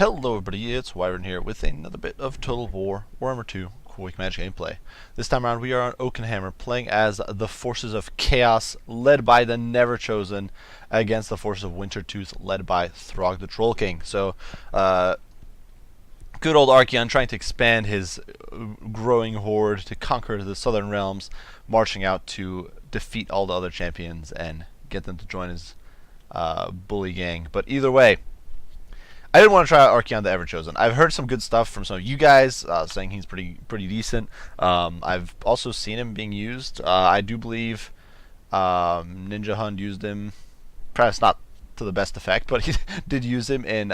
Hello everybody, it's Wyvern here with another bit of Total War Warhammer 2 Quick Match gameplay. This time around we are on Oakenhammer playing as the forces of Chaos led by the Everchosen against the forces of Wintertooth led by Throg the Troll King. So, good old Archaon trying to expand his growing horde to conquer the southern realms, marching out to defeat all the other champions and get them to join his bully gang. But either way, I didn't want to try out Archaon the Everchosen. I've heard some good stuff from some of you guys saying he's pretty decent. I've also seen him being used. I do believe Ninja Hund used him, perhaps not to the best effect, but he did use him in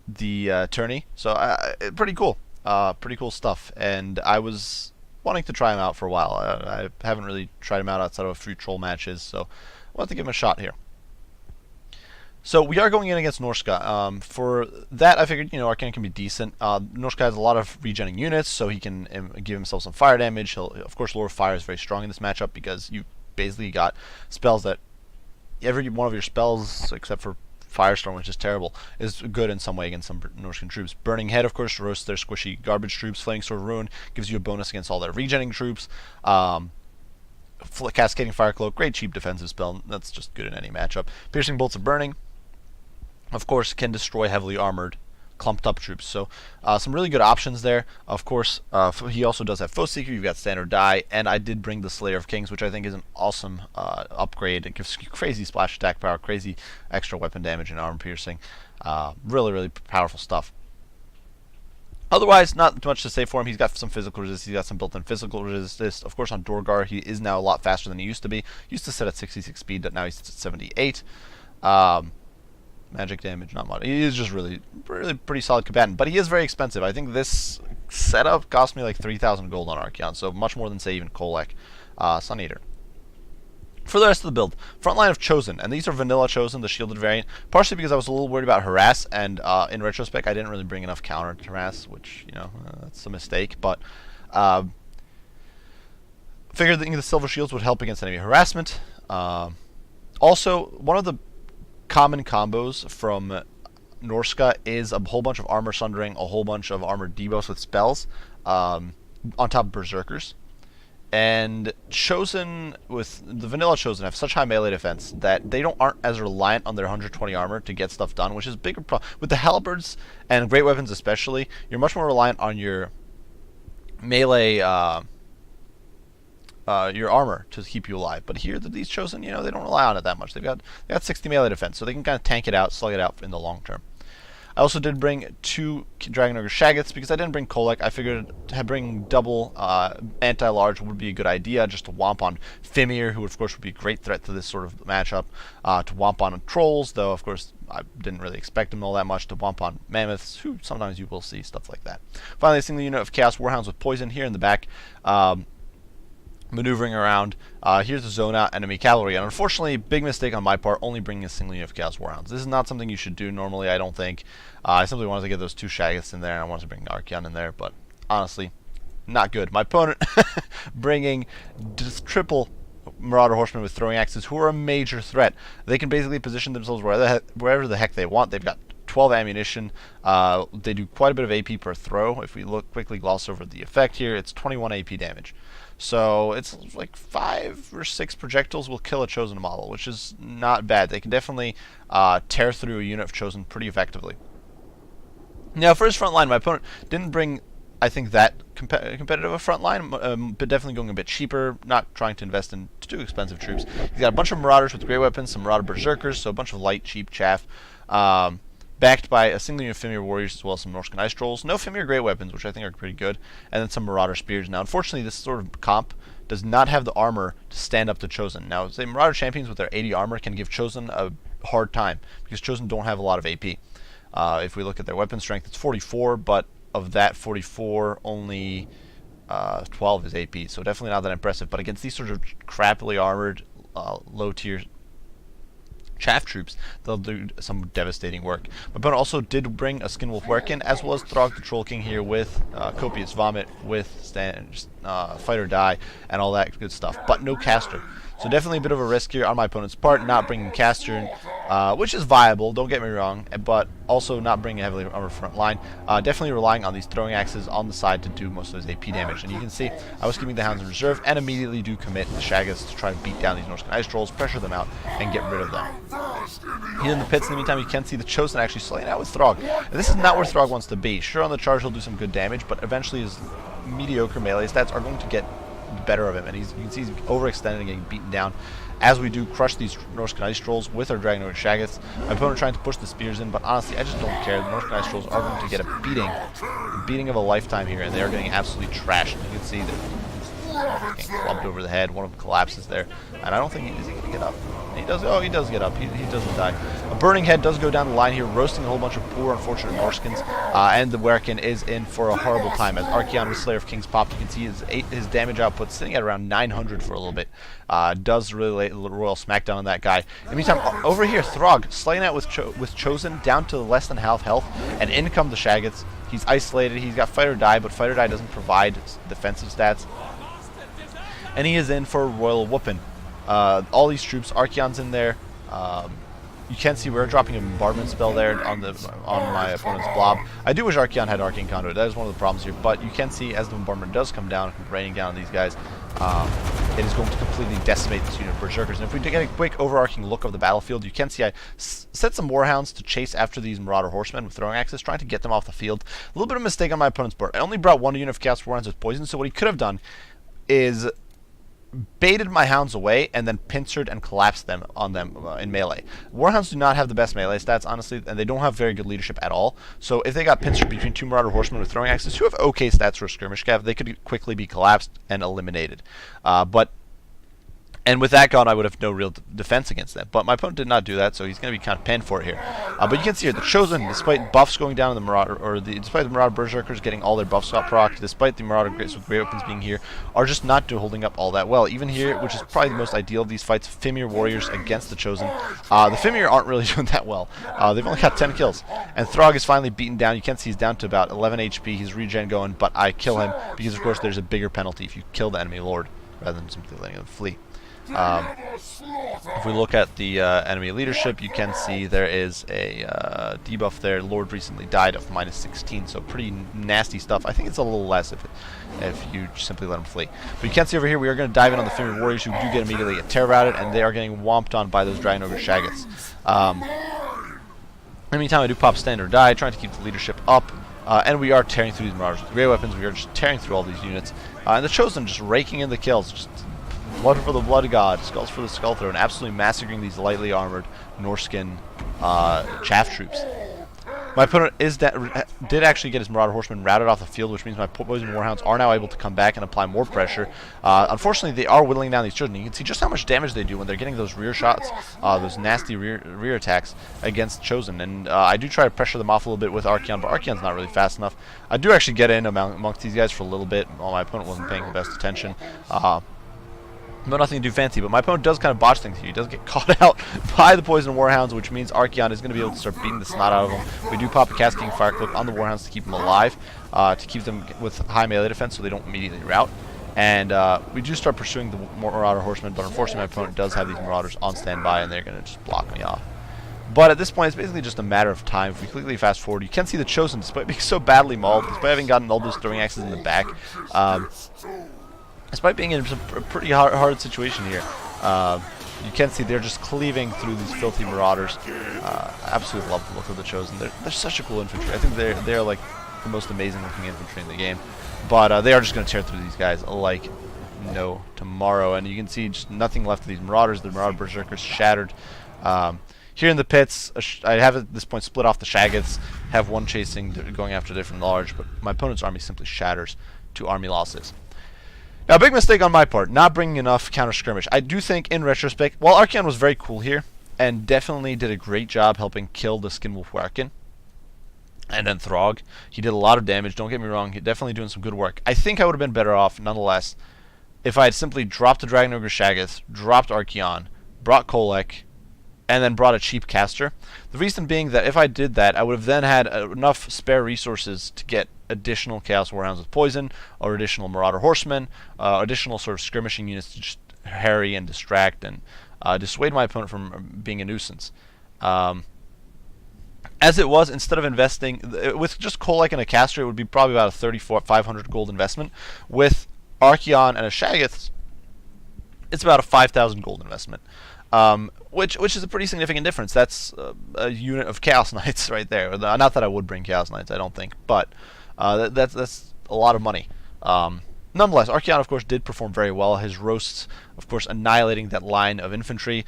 the tourney. So pretty cool stuff. And I was wanting to try him out for a while. I haven't really tried him out outside of a few troll matches, so I wanted to give him a shot here. So we are going in against Norsca. For that, I figured, Archaon can be decent. Norsca has a lot of regenning units, so he can give himself some fire damage. Of course, Lord of Fire is very strong in this matchup because you basically got spells that every one of your spells, except for Firestorm, which is terrible, is good in some way against some Norscan troops. Burning Head, of course, roasts their squishy garbage troops. Flaming Sword of Ruin gives you a bonus against all their regenning troops. Cascading Fire Cloak, great cheap defensive spell. That's just good in any matchup. Piercing Bolts of Burning, of course, can destroy heavily armored, clumped up troops. So some really good options there. Of course, he also does have Foe Seeker. You've got Standard Die, and I did bring the Slayer of Kings, which I think is an awesome upgrade. It gives you crazy splash attack power, crazy extra weapon damage and armor piercing. Really powerful stuff. Otherwise, not much to say for him. He's got some physical resist. He's got some built-in physical resist. Of course, on Dorgar, he is now a lot faster than he used to be. He used to sit at 66 speed, but now he's at 78. Magic damage, not much. He is just really pretty solid combatant, but he is very expensive. I think this setup cost me like 3,000 gold on Archaon, so much more than, say, even Kolek, Sun Eater. For the rest of the build, front line of Chosen, and these are vanilla Chosen, the shielded variant, partially because I was a little worried about Harass, and in retrospect, I didn't really bring enough counter to Harass, which, that's a mistake, but figured that the Silver Shields would help against enemy harassment. Also, one of the common combos from Norsca is a whole bunch of armor sundering, a whole bunch of armor debuffs with spells, on top of Berserkers. And Chosen, with the vanilla Chosen, have such high melee defense that they aren't as reliant on their 120 armor to get stuff done, which is a bigger problem. With the Halberds and great weapons especially, you're much more reliant on your melee your armor to keep you alive. But here, these Chosen, they don't rely on it that much. They got 60 melee defense, so they can kind of tank it out, slug it out in the long term. I also did bring 2 Dragon Ogre Shaggoths because I didn't bring Kolek. I figured bring double anti-large would be a good idea, just to womp on Fimir, who of course would be a great threat to this sort of matchup. To womp on Trolls, though of course I didn't really expect them all that much. To womp on Mammoths, who sometimes you will see stuff like that. Finally, a single unit of Chaos Warhounds with poison here in the back. Maneuvering around. Here's the zone out enemy cavalry, and unfortunately, big mistake on my part, only bringing a single unit of Chaos Warhounds. This is not something you should do normally, I don't think. I simply wanted to get those 2 Shaggoths in there, and I wanted to bring Archaon in there, but honestly, not good. My opponent bringing triple Marauder Horsemen with throwing axes, who are a major threat. They can basically position themselves wherever the heck they want. They've got 12 ammunition. They do quite a bit of AP per throw. If we quickly gloss over the effect here, it's 21 AP damage. So it's like 5 or 6 projectiles will kill a Chosen model, which is not bad. They can definitely tear through a unit of Chosen pretty effectively. Now, for his front line, my opponent didn't bring, I think, that competitive a front line, but definitely going a bit cheaper, not trying to invest in too expensive troops. He's got a bunch of Marauders with great weapons, some Marauder Berserkers, so a bunch of light, cheap chaff. Backed by a single unit of Fimir Warriors as well as some Norscan Ice Trolls. No Fimir Great Weapons, which I think are pretty good, and then some Marauder Spears. Now, unfortunately, this sort of comp does not have the armor to stand up to Chosen. Now, say Marauder Champions with their 80 armor can give Chosen a hard time, because Chosen don't have a lot of AP. If we look at their weapon strength, it's 44, but of that 44, only 12 is AP, so definitely not that impressive. But against these sort of crappily armored, low-tier chaff troops, they'll do some devastating work. My opponent also did bring a Skinwolf Werkin, as well as Throg the Troll King here with Copious Vomit, with Fight or Die, and all that good stuff, but no caster. So definitely a bit of a risk here on my opponent's part, not bringing caster, which is viable, don't get me wrong, but also not bringing heavily armored front line. Definitely relying on these throwing axes on the side to do most of his AP damage. And you can see I was keeping the hounds in reserve and immediately do commit the Shaggoths to try to beat down these Norscan ice trolls, pressure them out, and get rid of them. Here in the pits, in the meantime, you can see the Chosen actually slaying out with Throg. And this is not where Throg wants to be. Sure, on the charge he'll do some good damage, but eventually his mediocre melee stats are going to get the better of him, and you can see he's overextended and getting beaten down as we do crush these Norscan ice trolls with our Dragon Ogre Shaggoths. My opponent trying to push the spears in, but honestly, I just don't care. The Norscan ice trolls are going to get a beating of a lifetime here, and they are getting absolutely trashed. You can see that getting clubbed over the head. One of them collapses there, and I don't think is he going to get up. He does. Oh, he does get up. He doesn't die. A burning head does go down the line here, roasting a whole bunch of poor, unfortunate Norscans, and the Warchaon is in for a horrible time as Archaon with Slayer of Kings popped. You can see his damage output sitting at around 900 for a little bit. Does really lay a royal smackdown on that guy. In the meantime, over here, Throg slaying out with Chosen down to less than half health, and in come the Shaggoths. He's isolated. He's got Fight or Die, but Fight or Die doesn't provide defensive stats, and he is in for a royal whooping. All these troops, Archaon's in there. You can see we're dropping a bombardment spell there on my opponent's blob. I do wish Archaon had Arcane Conduit. That is one of the problems here. But you can see as the bombardment does come down, raining down on these guys, it is going to completely decimate this unit of Berserkers. And if we get a quick overarching look of the battlefield, you can see I set some Warhounds to chase after these Marauder Horsemen with throwing axes, trying to get them off the field. A little bit of a mistake on my opponent's part. I only brought one unit of Chaos Warhounds with poison, so what he could have done is baited my hounds away and then pincered and collapsed them on them in melee. Warhounds do not have the best melee stats, honestly, and they don't have very good leadership at all. So if they got pincered between two Marauder Horsemen with throwing axes who have okay stats for a skirmish cav, they could quickly be collapsed and eliminated. And with that gone, I would have no real defense against them. But my opponent did not do that, so he's going to be kind of penned for it here. But you can see here, the Chosen, despite buffs going down in the Marauder, despite the Marauder Berserkers getting all their buffs got procced, despite the Marauder Greats with Great Weapons being here, are just not holding up all that well. Even here, which is probably the most ideal of these fights, Fimir Warriors against the Chosen. The Fimir aren't really doing that well. They've only got 10 kills. And Throg is finally beaten down. You can see he's down to about 11 HP. He's regen going, but I kill him because, of course, there's a bigger penalty if you kill the enemy lord rather than simply letting him flee. If we look at the enemy leadership, you can see there is a debuff there. Lord recently died of -16, so pretty nasty stuff. I think it's a little less if you simply let him flee. But you can see over here we are going to dive in on the Fimir Warriors, who do get immediately get terror routed, and they are getting whomped on by those Dragon Ogre Shaggoths. In the meantime, I do pop Stand or Die, trying to keep the leadership up. And we are tearing through these Marauders with great weapons. We are just tearing through all these units. And the Chosen just raking in the kills. Just blood for the blood god, skulls for the skull throne, absolutely massacring these lightly armored Norscan chaff troops. My opponent did actually get his Marauder Horsemen routed off the field, which means my Poison Warhounds are now able to come back and apply more pressure. Unfortunately, they are whittling down these Chosen. You can see just how much damage they do when they're getting those rear shots, those nasty rear attacks against Chosen. And I do try to pressure them off a little bit with Archaon, but Archaon's not really fast enough. I do actually get in amongst these guys for a little bit while my opponent wasn't paying the best attention. But nothing too fancy, but my opponent does kind of botch things here. He does get caught out by the Poison Warhounds, which means Archaon is going to be able to start beating the snot out of him. We do pop a Cascading Fire Clip on the Warhounds to keep them alive, to keep them with high melee defense so they don't immediately rout. And we do start pursuing the Marauder Horsemen, but unfortunately my opponent does have these Marauders on standby, and they're going to just block me off. But at this point, it's basically just a matter of time. If we quickly fast forward, you can see the Chosen, despite being so badly mauled, despite having gotten all those throwing axes in the back, despite being in a pretty hard situation here, you can see they're just cleaving through these filthy Marauders. Absolutely love the look of the Chosen. They're such a cool infantry. I think they're like the most amazing looking infantry in the game. But they are just going to tear through these guys like no tomorrow. And you can see just nothing left of these Marauders. The Marauder Berserkers shattered. Here in the pits, I have at this point split off the Shaggoths, have one chasing, going after different large, but my opponent's army simply shatters to army losses. Now, a big mistake on my part, not bringing enough counter-skirmish. I do think, in retrospect, while Archaon was very cool here, and definitely did a great job helping kill the Skinwolf Warchaon, and then Throg, he did a lot of damage, don't get me wrong, he's definitely doing some good work. I think I would have been better off, nonetheless, if I had simply dropped the Dragon Ogre Shaggoth, dropped Archaon, brought Kolek, and then brought a cheap caster. The reason being that if I did that, I would have then had enough spare resources to get additional Chaos Warhounds with poison, or additional Marauder Horsemen, additional sort of skirmishing units to just harry and distract and dissuade my opponent from being a nuisance. As it was, instead of investing with just Kolek and a caster, it would be probably about a 500 gold investment. With Archaon and a Shaggoth, it's about a 5,000 gold investment, which is a pretty significant difference. That's a unit of Chaos Knights right there. Not that I would bring Chaos Knights, I don't think, but that's a lot of money. Nonetheless, Archaon, of course, did perform very well. His roasts, of course, annihilating that line of infantry.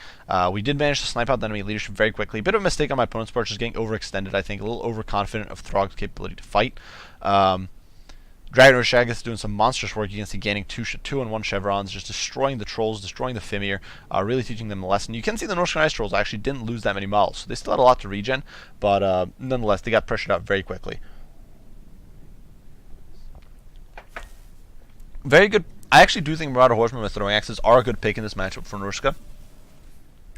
We did manage to snipe out the enemy leadership very quickly. Bit of a mistake on my opponent's part, just getting overextended, I think. A little overconfident of Throg's capability to fight. Dragon or Shaggoth doing some monstrous work against the gaining 2 and 1 chevrons, just destroying the trolls, destroying the Fimir, really teaching them a lesson. You can see the Norsca Ice Trolls actually didn't lose that many models, so they still had a lot to regen, but nonetheless, they got pressured out very quickly. Very good. I actually do think Marauder Horsemen with throwing axes are a good pick in this matchup for Norsca,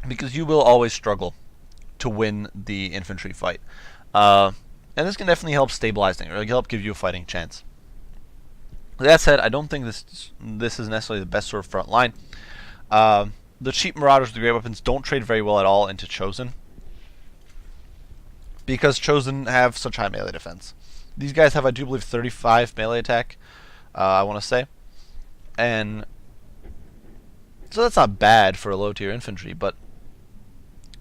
because you will always struggle to win the infantry fight. And this can definitely help stabilize things, or help give you a fighting chance. With that said, I don't think this is necessarily the best sort of front line. The cheap Marauders with the great weapons don't trade very well at all into Chosen, because Chosen have such high melee defense. These guys have, I do believe, 35 melee attack, I want to say. And so that's not bad for a low tier infantry, but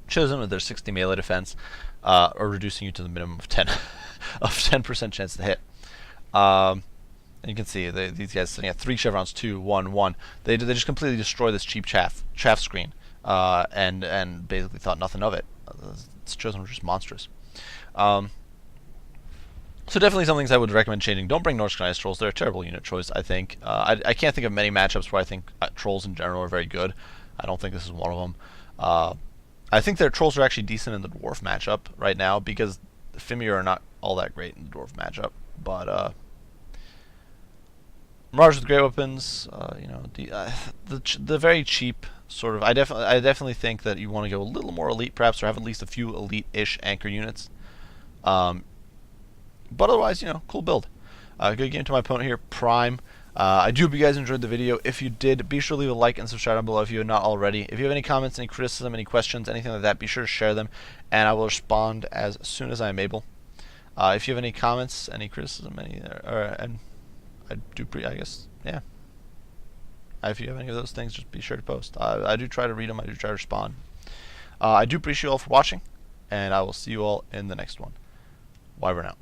Chosen with their 60 melee defense are reducing you to the minimum of 10% chance to hit. And you can see these guys sitting at 3 chevrons, 2, 1, 1. They just completely destroy this cheap chaff screen, and basically thought nothing of it. It's Chosen was just monstrous. So definitely some things I would recommend changing. Don't bring Norsca Ice Trolls. They're a terrible unit choice, I think. I can't think of many matchups where I think Trolls in general are very good. I don't think this is one of them. I think their Trolls are actually decent in the Dwarf matchup right now, because the Fimir are not all that great in the Dwarf matchup. But Marauders with great weapons, you know, the very cheap sort of. I definitely think that you want to go a little more elite, perhaps, or have at least a few elite-ish anchor units. But otherwise, you know, cool build. Good game to my opponent here, Prime. I do hope you guys enjoyed the video. If you did, be sure to leave a like and subscribe down below if you are not already. If you have any comments, any criticism, any questions, anything like that, be sure to share them, and I will respond as soon as I am able. If you have any comments, any criticism, and I do I guess, yeah. If you have any of those things, just be sure to post. I do try to read them. I do try to respond. I do appreciate you all for watching, and I will see you all in the next one. Wyvern out.